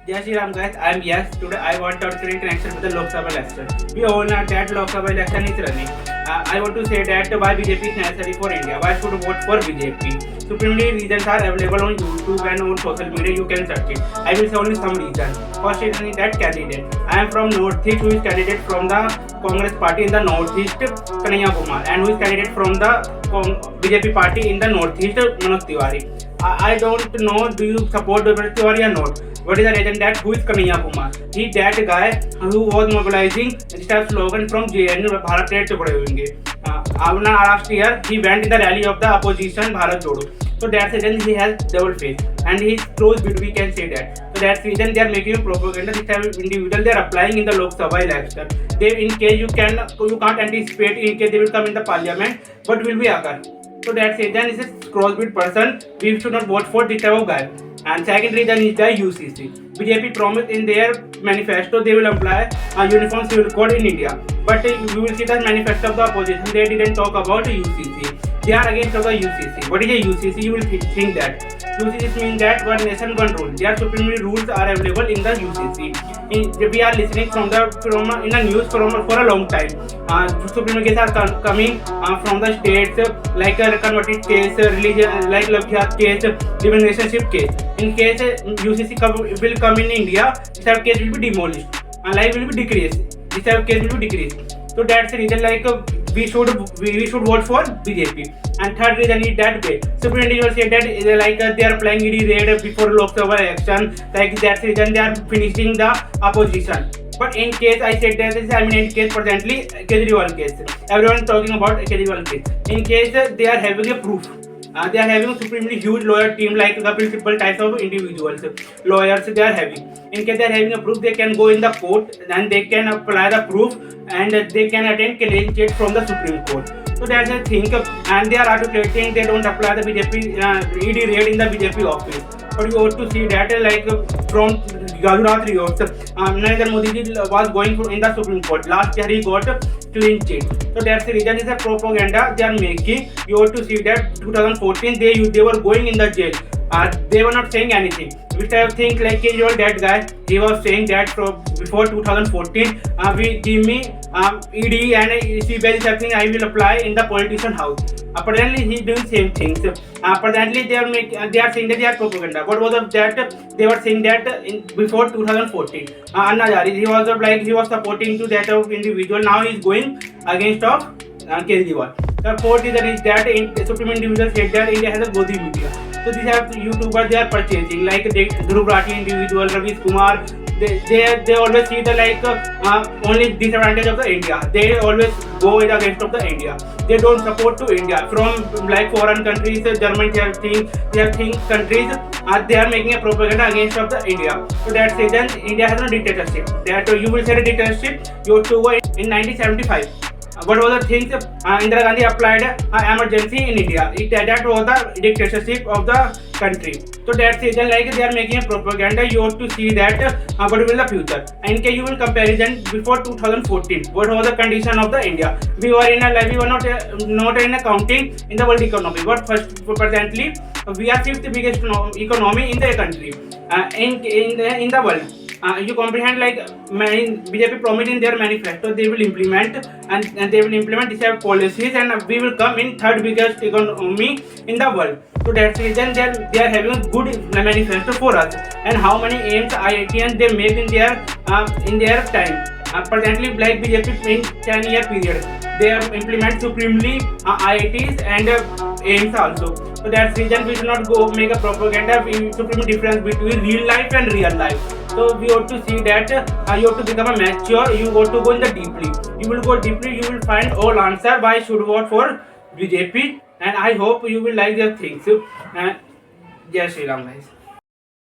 Jai Shri Ram guys, I am Yash. Today I want to create connection with the Lok Sabha election. We all know that Lok Sabha election is running. I want to say that why BJP is necessary for India. Why should vote for BJP? Supremely reasons are available on YouTube and on social media. You can search it. I will say only some reasons. First reason is that candidate. I am from Northeast, who is candidate from the Congress party in the Northeast, Kanhaiya Kumar, and who is candidate from the BJP party in the Northeast, Manoj Tiwari. I don't know, do you support Manoj Tiwari or not? What is the reason that who is Kanhaiya Kumar? He that guy who was mobilizing this type slogan from JNU Bharat Red Chokde Hoenge. Last year he went in the rally of the opposition Bharat Jodo. So that's the reason he has double face and he is close bid, we can say that. So that's the reason they are making propaganda. This type of individual they are applying in the Lok Sabha election. They in case you can't anticipate in case they will come in the parliament, what will be occur? So that's the reason is a crossbreed person. We should not vote for this type of guy. And second reason is the UCC. BJP promised in their manifesto they will apply a uniform civil code in India. But you will see the manifesto of the opposition. They didn't talk about UCC. They are against the UCC. What is a UCC? You will think that UCC means that one nation, one rule. Their supreme rules are available in the UCC. We are listening from in the news for a long time. Supreme cases are coming from the states like a converted case, religion like love case, living relationship case. In case UCC will come in India, this type of case will be demolished and life will be decreased. This type of case will be decreased. So that's the reason like we should vote for BJP. And third reason is that way. Supreme individuals say that they are applying ED raid before Lok Sabha election. Like that's the reason they are finishing the opposition. But in case I said that this is eminent case presently Kejriwal case. Everyone talking about Kejriwal case. In case they are having a proof. They are having a supremely huge lawyer team like the principal types of individuals, lawyers they are having. In case they are having a proof, they can go in the court and they can apply the proof and they can attend clean chit from the Supreme Court. So that's the thing, and they are articulating they don't apply the BJP ED raid in the BJP office. But you ought to see that from Gujarat riots, Narendra Modi was going in the Supreme Court. Last year he got clean chit. So that's the reason is a propaganda they are making. You ought to see that 2014 they were going in the jail. They were not saying anything. Which I think like Kejriwal, that guy, he was saying that before 2014, we give me ED and CBI is happening, I will apply in the politician house. Apparently he doing same things. Apparently they are saying that they are propaganda. What was that? They were saying that before 2014. Anna Hazare, he was supporting to that of individual. Now he is going against of Kejriwal. The fourth reason is that Supreme individual said that India has a Godi media. So these are YouTubers they are purchasing like Dhruv Rathi individual, Ravish Kumar. They always see the only disadvantage of the India. They always go in against of the India. They don't support to India from like foreign countries, German they have think countries. They are making a propaganda against of the India. So that's reason India has no dictatorship. That you will say the dictatorship. You have to go in 1975. What was the things Indira Gandhi applied emergency in India? That was the dictatorship of the country. So that's the reason like they are making a propaganda. You have to see that what will the future. In case you will comparison before 2014, what was the condition of the India? We were not in accounting in the world economy. But presently we are fifth biggest economy in the country in the world. You comprehend like BJP promised in their manifesto they will implement and they will implement these policies and we will come in third biggest economy in the world. So that's the reason they are having a good manifesto for us. And how many aims IITians they make in their time. Presently like BJP in 10-year period they have implement supremely IITs and aims also. So that's the reason we should not go make a propaganda. Supreme difference between real life and real life. So we ought to see that you have to become a mature. You ought to go in the deeply. You will go deeply. You will find all answer why should vote for BJP. And I hope you will like their things. Jai Shri Ram guys.